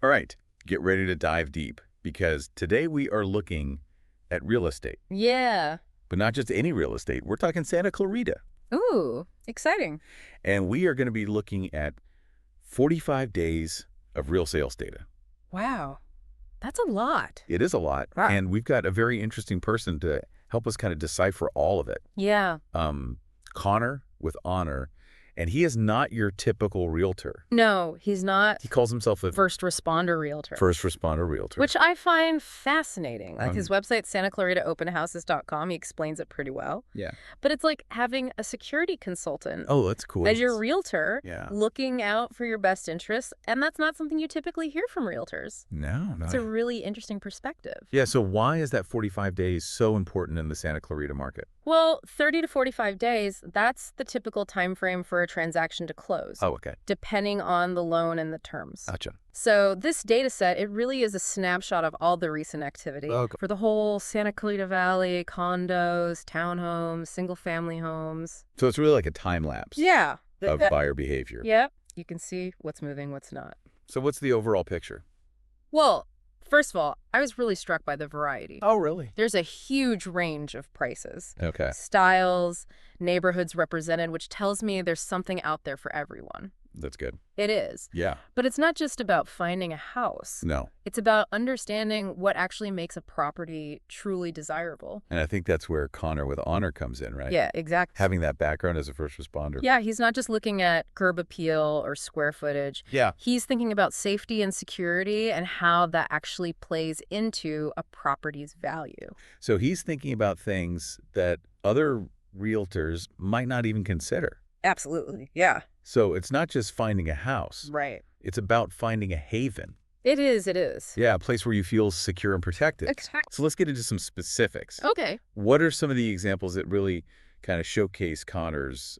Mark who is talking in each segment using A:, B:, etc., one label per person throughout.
A: All right, get ready to dive deep because today we are looking at real estate,
B: Yeah.
A: but not just any real estate. We're talking Santa Clarita,
B: Ooh, exciting.
A: and we are going to be looking at 45 days of real sales data.
B: Wow. That's a lot.
A: It is a lot,
B: Wow.
A: and we've got a very interesting person to help us kind of decipher all of it.
B: Yeah.
A: Connor with Honor, and he is not your typical realtor.
B: No, he's not
A: He calls himself a
B: First Responder Realtor.
A: First Responder Realtor.
B: Which I find fascinating. Like his website, SantaClaritaOpenHouses.com, he explains it pretty well.
A: Yeah.
B: But it's like having a security consultant
A: Oh, that's cool.
B: as your realtor,
A: Yeah.
B: looking out for your best interests. And that's not something you typically hear from realtors.
A: No,
B: It's a really interesting perspective.
A: Yeah, so why is that 45 days so important in the Santa Clarita market?
B: Well, 30 to 45 days, that's the typical time frame for a transaction to close.
A: Oh, okay.
B: Depending on the loan and the terms.
A: Gotcha.
B: So this data set, it really is a snapshot of all the recent activity for the whole Santa Clarita Valley, condos, townhomes, single-family homes.
A: So it's really like a time lapse
B: Yeah.
A: of buyer behavior.
B: Yep. You can see what's moving, what's not.
A: So what's the overall picture?
B: Well, first of all, I was really struck by the variety.
A: Oh, really?
B: There's a huge range of prices.
A: Okay.
B: Styles, neighborhoods represented, which tells me there's something out there for everyone.
A: That's good.
B: It is.
A: Yeah.
B: But it's not just about finding a house.
A: No.
B: It's about understanding what actually makes a property truly desirable.
A: And I think that's where Connor with Honor comes in, right?
B: Yeah, exactly.
A: Having that background as a first responder.
B: Yeah, he's not just looking at curb appeal or square footage.
A: Yeah.
B: He's thinking about safety and security and how that actually plays into a property's value.
A: So he's thinking about things that other realtors might not even consider.
B: Absolutely, yeah.
A: So it's not just finding a house.
B: Right.
A: It's about finding a haven.
B: It is.
A: Yeah, a place where you feel secure and protected.
B: Exactly.
A: So let's get into some specifics.
B: Okay.
A: What are some of the examples that really kind of showcase Connor's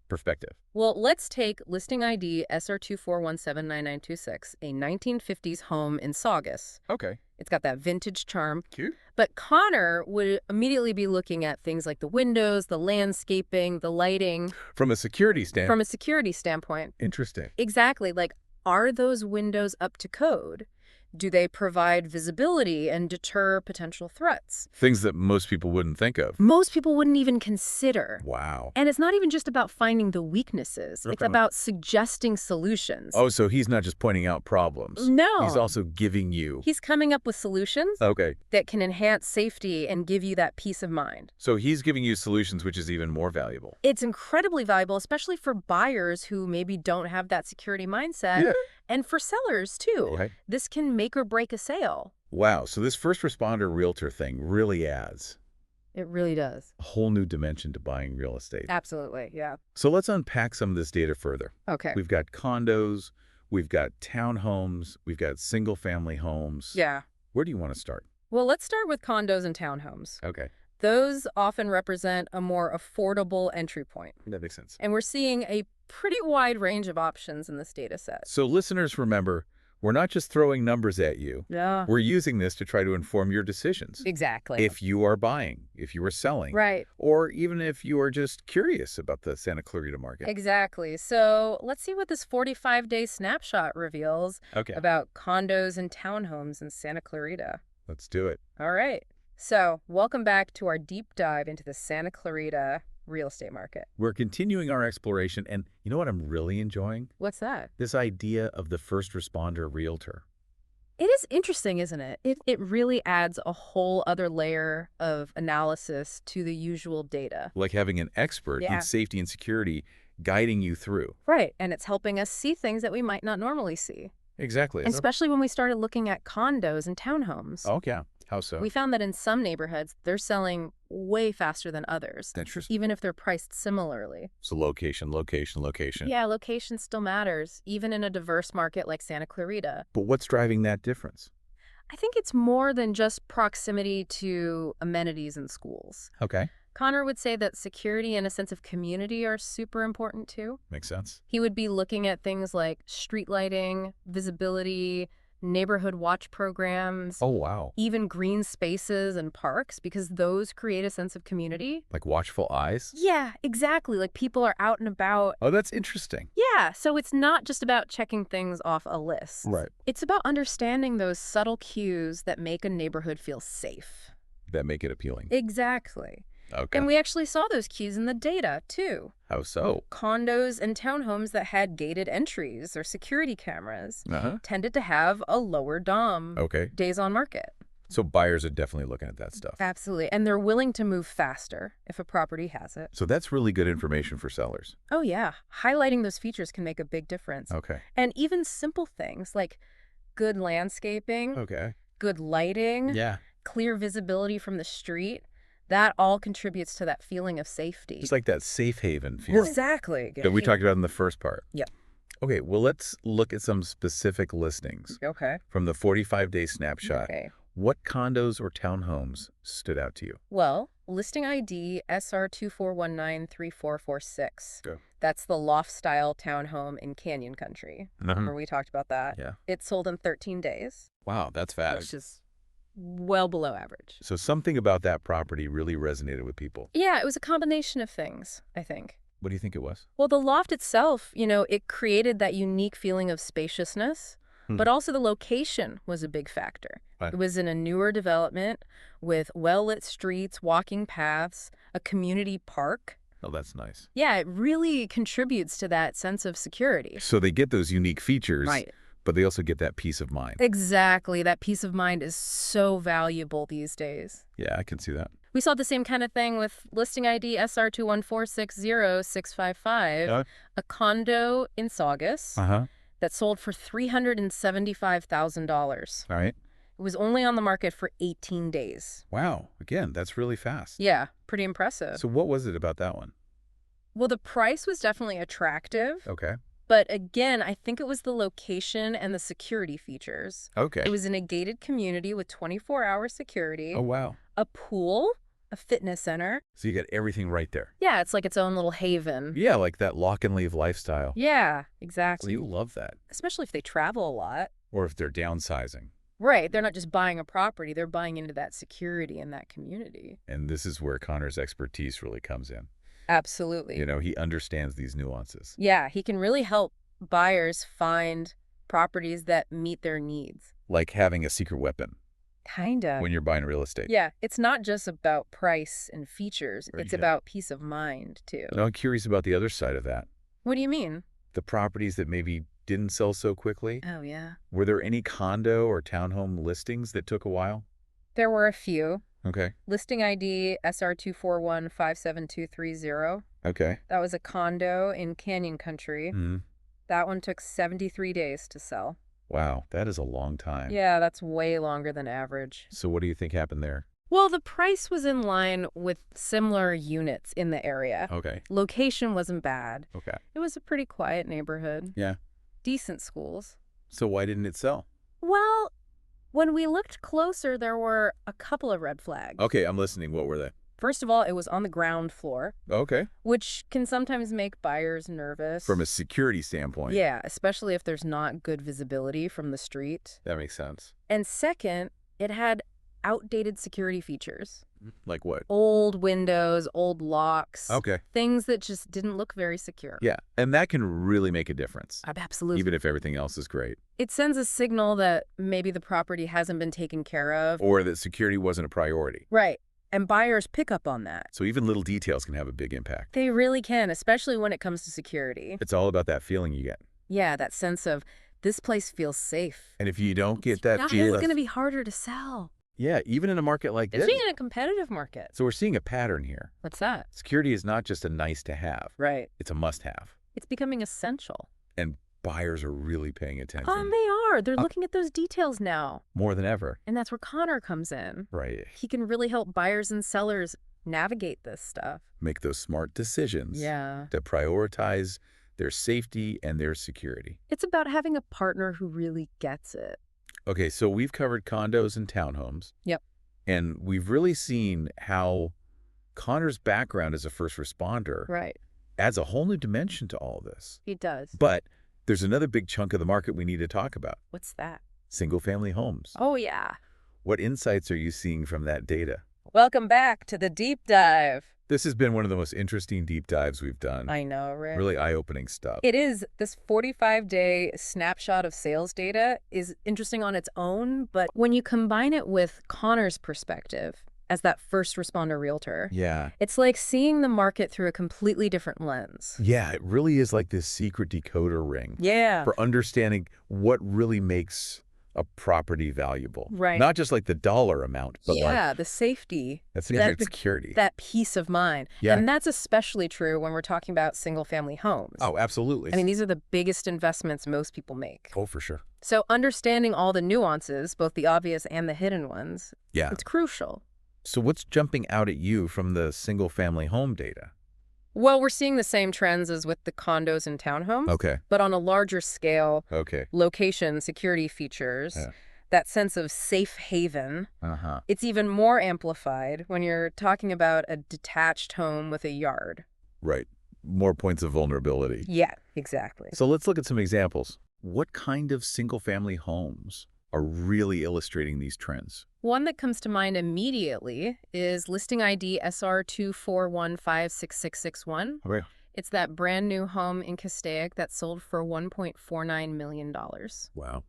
A: perspective?
B: Well, let's take listing ID SR24179926, a 1950s home in Saugus.
A: Okay.
B: It's got that vintage charm.
A: Cute.
B: But Connor would immediately be looking at things like the windows, the landscaping, the lighting.
A: From a security standpoint.
B: From a security standpoint.
A: Interesting.
B: Exactly. Like, are those windows up to code? Do they provide visibility and deter potential threats?
A: Things that most people wouldn't think of.
B: Most people wouldn't even consider.
A: Wow.
B: And it's not even just about finding the weaknesses. It's about suggesting solutions.
A: Oh, so he's not just pointing out problems.
B: No.
A: He's also giving you.
B: He's coming up with solutions
A: Okay.
B: that can enhance safety and give you that peace of mind.
A: So he's giving you solutions, which is even more valuable.
B: It's incredibly valuable, especially for buyers who maybe don't have that security mindset.
A: Yeah.
B: And for sellers, too.
A: Okay.
B: This can make or break a sale.
A: Wow. So this first responder realtor thing really adds
B: It really does.
A: a whole new dimension to buying real estate.
B: Absolutely, yeah.
A: So let's unpack some of this data further.
B: Okay.
A: We've got condos, we've got townhomes, we've got single-family homes.
B: Yeah.
A: Where do you want to start?
B: Well, let's start with condos and townhomes.
A: Okay.
B: Those often represent a more affordable entry point.
A: That makes sense.
B: And we're seeing a pretty wide range of options in this data set.
A: So listeners, remember, we're not just throwing numbers at you.
B: Yeah.
A: We're using this to try to inform your decisions.
B: Exactly.
A: If you are buying, if you are selling.
B: Right.
A: Or even if you are just curious about the Santa Clarita market.
B: Exactly. So let's see what this 45-day snapshot reveals about condos and townhomes in Santa Clarita.
A: Let's do it.
B: All right. So welcome back to our deep dive into the Santa Clarita real estate market.
A: We're continuing our exploration, and you know what I'm really enjoying?
B: What's that?
A: This idea of the first responder realtor.
B: It is interesting, isn't it? It really adds a whole other layer of analysis to the usual data.
A: Like having an expert in safety and security guiding you through.
B: Right. And it's helping us see things that we might not normally see.
A: Exactly.
B: Especially when we started looking at condos and townhomes.
A: Oh, yeah. How so?
B: We found that in some neighborhoods, they're selling way faster than others.
A: Interesting.
B: Even if they're priced similarly.
A: So location.
B: Yeah, location still matters, even in a diverse market like Santa Clarita.
A: But what's driving that difference?
B: I think it's more than just proximity to amenities and schools.
A: Okay.
B: Connor would say that security and a sense of community are super important too.
A: Makes sense.
B: He would be looking at things like street lighting, visibility, neighborhood watch programs,
A: Oh, wow.
B: even green spaces and parks, because those create a sense of community.
A: Like watchful eyes?
B: Yeah, exactly. Like people are out and about.
A: Oh, that's interesting.
B: Yeah, so it's not just about checking things off a list.
A: Right.
B: It's about understanding those subtle cues that make a neighborhood feel safe.
A: That make it appealing.
B: Exactly.
A: Okay.
B: And we actually saw those cues in the data, too.
A: How so?
B: Condos and townhomes that had gated entries or security cameras
A: Uh-huh.
B: tended to have a lower DOM,
A: Okay.
B: days on market.
A: So buyers are definitely looking at that stuff.
B: Absolutely. And they're willing to move faster if a property has it.
A: So that's really good information for sellers.
B: Oh, yeah. Highlighting those features can make a big difference.
A: Okay.
B: And even simple things like good landscaping,
A: Okay.
B: good lighting,
A: Yeah.
B: clear visibility from the street, that all contributes to that feeling of safety.
A: Just like that safe haven feeling
B: Exactly.
A: that we talked about in the first part.
B: Yep.
A: Okay, well, let's look at some specific listings
B: Okay.
A: from the 45-day snapshot.
B: Okay.
A: What condos or townhomes stood out to you?
B: Well, listing ID SR24193446.
A: Go.
B: That's the loft-style townhome in Canyon Country. Remember we talked about that?
A: Yeah.
B: It sold in 13 days,
A: Wow, that's fast.
B: which is well below average.
A: So something about that property really resonated with people.
B: Yeah, it was a combination of things, I think.
A: What do you think it was?
B: Well, the loft itself, it created that unique feeling of spaciousness, but also the location was a big factor.
A: Right.
B: It was in a newer development with well-lit streets, walking paths, a community park.
A: Oh, that's nice.
B: Yeah, it really contributes to that sense of security.
A: So they get those unique features,
B: Right.
A: but they also get that peace of mind.
B: Exactly. That peace of mind is so valuable these days.
A: Yeah, I can see that.
B: We saw the same kind of thing with listing ID SR214600655, a condo in Saugus
A: Uh-huh.
B: that sold for $375,000.
A: All right.
B: It was only on the market for 18 days.
A: Wow. Again, that's really fast.
B: Yeah, pretty impressive.
A: So what was it about that one?
B: Well, the price was definitely attractive,
A: Okay.
B: but again, I think it was the location and the security features.
A: Okay.
B: It was in a gated community with 24-hour security,
A: Oh, wow.
B: a pool, a fitness center.
A: So you got everything right there.
B: Yeah, it's like its own little haven.
A: Yeah, like that lock and leave lifestyle.
B: Yeah,
A: So
B: exactly.
A: you love that.
B: Especially if they travel a lot.
A: Or if they're downsizing.
B: Right, they're not just buying a property, they're buying into that security in that community.
A: And this is where Connor's expertise really comes in.
B: Absolutely.
A: He understands these nuances.
B: Yeah, he can really help buyers find properties that meet their needs.
A: Like having a secret weapon
B: Kinda.
A: when you're buying real estate.
B: Yeah, it's not just about price and features.
A: Very
B: It's
A: good.
B: about peace of mind, too.
A: So I'm curious about the other side of that.
B: What do you mean?
A: The properties that maybe didn't sell so quickly.
B: Oh, yeah.
A: Were there any condo or townhome listings that took a while?
B: There were a few.
A: Okay.
B: Listing ID SR241-57230.
A: Okay.
B: That was a condo in Canyon Country.
A: Hmm.
B: That one took 73 days to sell.
A: Wow, that is a long time.
B: Yeah, that's way longer than average.
A: So what do you think happened there?
B: Well, the price was in line with similar units in the area.
A: Okay.
B: Location wasn't bad.
A: Okay.
B: It was a pretty quiet neighborhood.
A: Yeah.
B: Decent schools.
A: So why didn't it sell?
B: Well, when we looked closer, there were a couple of red flags.
A: Okay, I'm listening. What were they?
B: First of all, it was on the ground floor,
A: Okay.
B: which can sometimes make buyers nervous.
A: From a security standpoint.
B: Yeah, especially if there's not good visibility from the street.
A: That makes sense.
B: And second, it had outdated security features.
A: Like what?
B: Old windows, old locks.
A: Okay.
B: Things that just didn't look very secure.
A: Yeah, and that can really make a difference.
B: Absolutely.
A: Even if everything else is great.
B: It sends a signal that maybe the property hasn't been taken care of.
A: Or that security wasn't a priority.
B: Right. And buyers pick up on that.
A: So even little details can have a big impact.
B: They really can, especially when it comes to security.
A: It's all about that feeling you get.
B: Yeah, that sense of this place feels safe.
A: And if you don't get that
B: It's
A: feeling,
B: going to be harder to sell.
A: yeah, even in a market like this.
B: Especially in a competitive market.
A: So we're seeing a pattern here.
B: What's that?
A: Security is not just a nice to have.
B: Right.
A: It's a must have.
B: It's becoming essential.
A: And buyers are really paying attention.
B: They are. They're looking at those details now.
A: More than ever.
B: And that's where Connor comes in.
A: Right.
B: He can really help buyers and sellers navigate this stuff.
A: Make those smart decisions.
B: Yeah.
A: That prioritize their safety and their security.
B: It's about having a partner who really gets it.
A: Okay, so we've covered condos and townhomes.
B: Yep.
A: And we've really seen how Connor's background as a first responder
B: Right.
A: adds a whole new dimension to all this.
B: He does.
A: But there's another big chunk of the market we need to talk about.
B: What's that?
A: single-family homes.
B: Oh, yeah.
A: What insights are you seeing from that data?
B: Welcome back to the deep dive.
A: This has been one of the most interesting deep dives we've done.
B: I know, Rick.
A: Really eye-opening stuff.
B: It is. This 45-day snapshot of sales data is interesting on its own, but when you combine it with Connor's perspective as that first responder realtor,
A: Yeah.
B: it's like seeing the market through a completely different lens.
A: Yeah, it really is like this secret decoder ring
B: Yeah.
A: for understanding what really makes a property valuable.
B: Right.
A: Not just like the dollar amount, but
B: the safety.
A: that's
B: that-
A: security.
B: That peace of mind.
A: Yeah.
B: And that's especially true when we're talking about single-family homes.
A: Oh, absolutely.
B: I mean, these are the biggest investments most people make.
A: Oh, for sure.
B: So understanding all the nuances, both the obvious and the hidden ones,
A: Yeah.
B: it's crucial.
A: So what's jumping out at you from the single-family home data?
B: Well, we're seeing the same trends as with the condos and townhomes,
A: Okay.
B: but on a larger scale,
A: Okay.
B: location, security features,
A: Yeah.
B: that sense of safe haven.
A: Uh-huh.
B: It's even more amplified when you're talking about a detached home with a yard.
A: Right. More points of vulnerability.
B: Yeah, exactly.
A: So let's look at some examples. What kind of single-family homes are really illustrating these trends?
B: One that comes to mind immediately is listing ID SR241566661.
A: Okay.
B: It's that brand new home in Castaic that sold for $1.49 million.
A: Wow.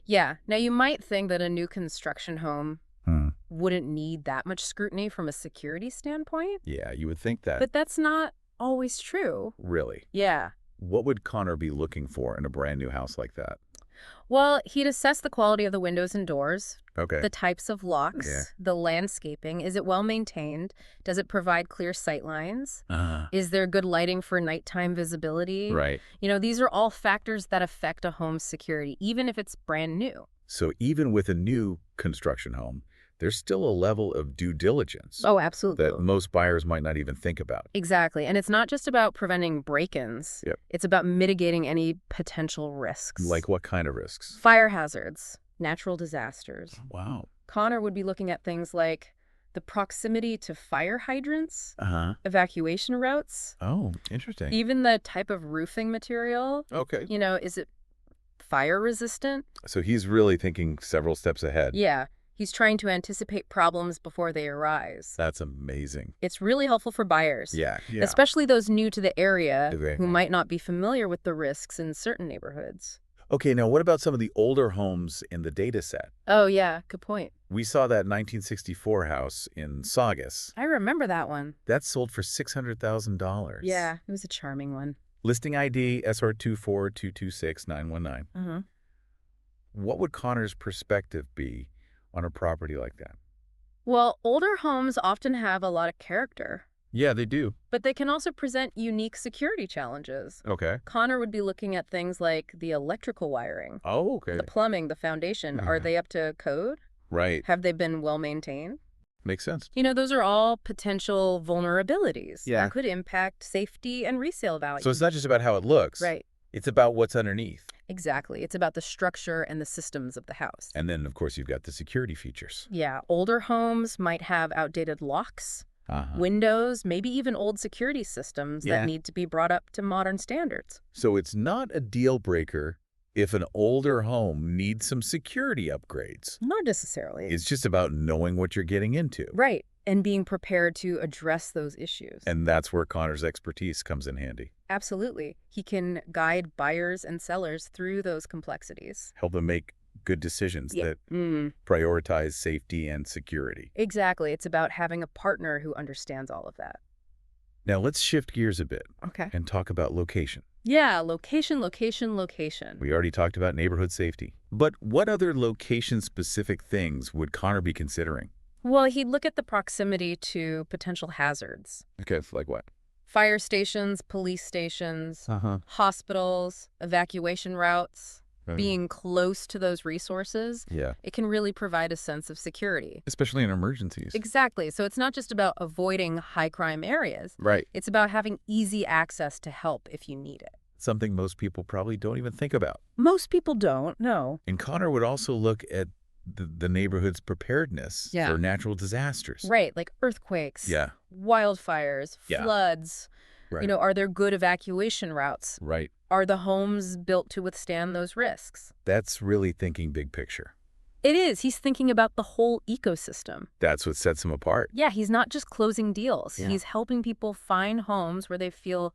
B: Yeah, now you might think that a new construction home
A: Hmm.
B: wouldn't need that much scrutiny from a security standpoint,
A: Yeah, you would think that.
B: but that's not always true.
A: Really?
B: Yeah.
A: What would Connor be looking for in a brand new house like that?
B: Well, he'd assess the quality of the windows and doors,
A: Okay.
B: the types of locks,
A: Yeah.
B: the landscaping. Is it well maintained? Does it provide clear sight lines? Is there good lighting for nighttime visibility?
A: Right.
B: You know, these are all factors that affect a home's security, even if it's brand new.
A: So even with a new construction home, there's still a level of due diligence
B: Oh, absolutely.
A: that most buyers might not even think about.
B: Exactly. And it's not just about preventing break-ins.
A: Yep.
B: It's about mitigating any potential risks.
A: Like what kind of risks?
B: Fire hazards, natural disasters.
A: Wow.
B: Connor would be looking at things like the proximity to fire hydrants,
A: Uh-huh.
B: evacuation routes,
A: Oh, interesting.
B: even the type of roofing material.
A: Okay.
B: You know, is it fire resistant?
A: So he's really thinking several steps ahead.
B: Yeah. He's trying to anticipate problems before they arise.
A: That's amazing.
B: It's really helpful for buyers.
A: Yeah.
B: Especially those new to the area
A: Okay.
B: who might not be familiar with the risks in certain neighborhoods.
A: Okay, now what about some of the older homes in the data set?
B: Oh, yeah. Good point.
A: We saw that 1964 house in Saugus.
B: I remember that one.
A: That sold for $600,000.
B: Yeah, it was a charming one.
A: Listing ID SR24226-919.
B: Uh-huh.
A: What would Connor's perspective be on a property like that?
B: Well, older homes often have a lot of character,
A: Yeah, they do.
B: but they can also present unique security challenges.
A: Okay.
B: Connor would be looking at things like the electrical wiring,
A: Oh, okay.
B: the plumbing, the foundation. Are
A: Yeah.
B: they up to code?
A: Right.
B: Have they been well maintained?
A: Makes sense.
B: You know, those are all potential vulnerabilities
A: Yeah.
B: that could impact safety and resale value.
A: So it's not just about how it looks.
B: Right.
A: It's about what's underneath.
B: Exactly. It's about the structure and the systems of the house.
A: And then, of course, you've got the security features.
B: Yeah, older homes might have outdated locks,
A: Uh-huh.
B: windows, maybe even old security systems
A: Yeah.
B: that need to be brought up to modern standards.
A: So it's not a deal breaker if an older home needs some security upgrades.
B: Not necessarily.
A: It's just about knowing what you're getting into.
B: Right, and being prepared to address those issues.
A: And that's where Connor's expertise comes in handy.
B: Absolutely. He can guide buyers and sellers through those complexities.
A: Help them make good decisions
B: Yeah.
A: that prioritize safety and security.
B: Exactly. It's about having a partner who understands all of that.
A: Now let's shift gears a bit
B: Okay.
A: and talk about location.
B: Yeah, location, location, location.
A: We already talked about neighborhood safety. But what other location-specific things would Connor be considering?
B: Well, he'd look at the proximity to potential hazards.
A: Okay, like what?
B: Fire stations, police stations, hospitals, evacuation routes. Being close to those resources,
A: Yeah.
B: it can really provide a sense of security.
A: Especially in emergencies.
B: Exactly. So it's not just about avoiding high-crime areas.
A: Right.
B: It's about having easy access to help if you need it.
A: Something most people probably don't even think about.
B: Most people don't, no.
A: And Connor would also look at the neighborhood's preparedness
B: Yeah.
A: for natural disasters.
B: Right, like earthquakes,
A: Yeah.
B: wildfires,
A: Yeah.
B: floods,
A: Right.
B: Are there good evacuation routes?
A: Right.
B: Are the homes built to withstand those risks?
A: That's really thinking big picture.
B: It is. He's thinking about the whole ecosystem.
A: That's what sets him apart.
B: Yeah, he's not just closing deals.
A: Yeah.
B: He's helping people find homes where they feel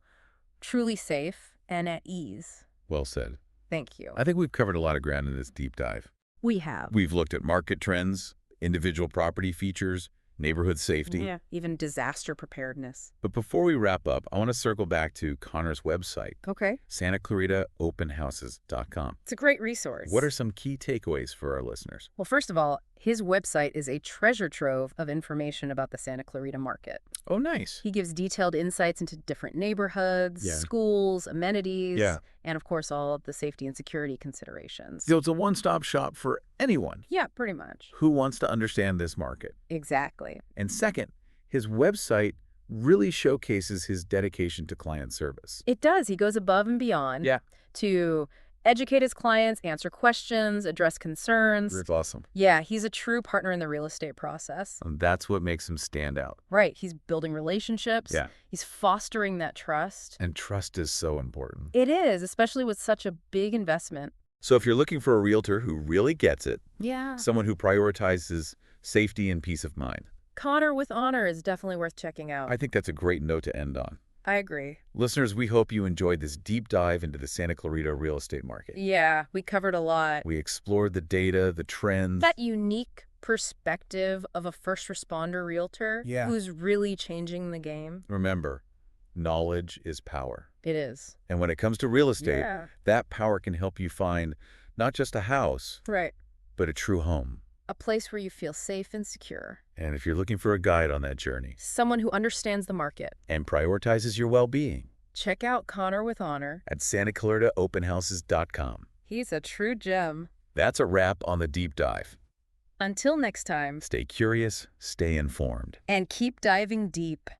B: truly safe and at ease.
A: Well said.
B: Thank you.
A: I think we've covered a lot of ground in this deep dive.
B: We have.
A: We've looked at market trends, individual property features, neighborhood safety.
B: Yeah, even disaster preparedness.
A: But before we wrap up, I want to circle back to Connor's website,
B: Okay.
A: SantaClaritaOpenHouses.com.
B: It's a great resource.
A: What are some key takeaways for our listeners?
B: Well, first of all, his website is a treasure trove of information about the Santa Clarita market.
A: Oh, nice.
B: He gives detailed insights into different neighborhoods,
A: Yeah.
B: schools, amenities,
A: Yeah.
B: and of course all of the safety and security considerations.
A: So it's a one-stop shop for anyone
B: Yeah, pretty much.
A: who wants to understand this market.
B: Exactly.
A: And second, his website really showcases his dedication to client service.
B: It does. He goes above and beyond
A: Yeah.
B: to educate his clients, answer questions, address concerns.
A: That's awesome.
B: Yeah, he's a true partner in the real estate process.
A: And that's what makes him stand out.
B: Right. He's building relationships.
A: Yeah.
B: He's fostering that trust.
A: And trust is so important.
B: It is, especially with such a big investment.
A: So if you're looking for a realtor who really gets it,
B: Yeah.
A: someone who prioritizes safety and peace of mind,
B: Connor with Honor is definitely worth checking out.
A: I think that's a great note to end on.
B: I agree.
A: Listeners, we hope you enjoyed this deep dive into the Santa Clarita real estate market.
B: Yeah, we covered a lot.
A: We explored the data, the trends.
B: That unique perspective of a first responder realtor
A: Yeah.
B: who's really changing the game.
A: Remember, knowledge is power.
B: It is.
A: And when it comes to real estate,
B: Yeah.
A: that power can help you find not just a house,
B: Right.
A: but a true home.
B: A place where you feel safe and secure.
A: And if you're looking for a guide on that journey
B: Someone who understands the market.
A: and prioritizes your well-being,
B: Check out Connor with Honor.
A: at SantaClaritaOpenHouses.com.
B: He's a true gem.
A: That's a wrap on the deep dive.
B: Until next time.
A: Stay curious, stay informed.
B: And keep diving deep.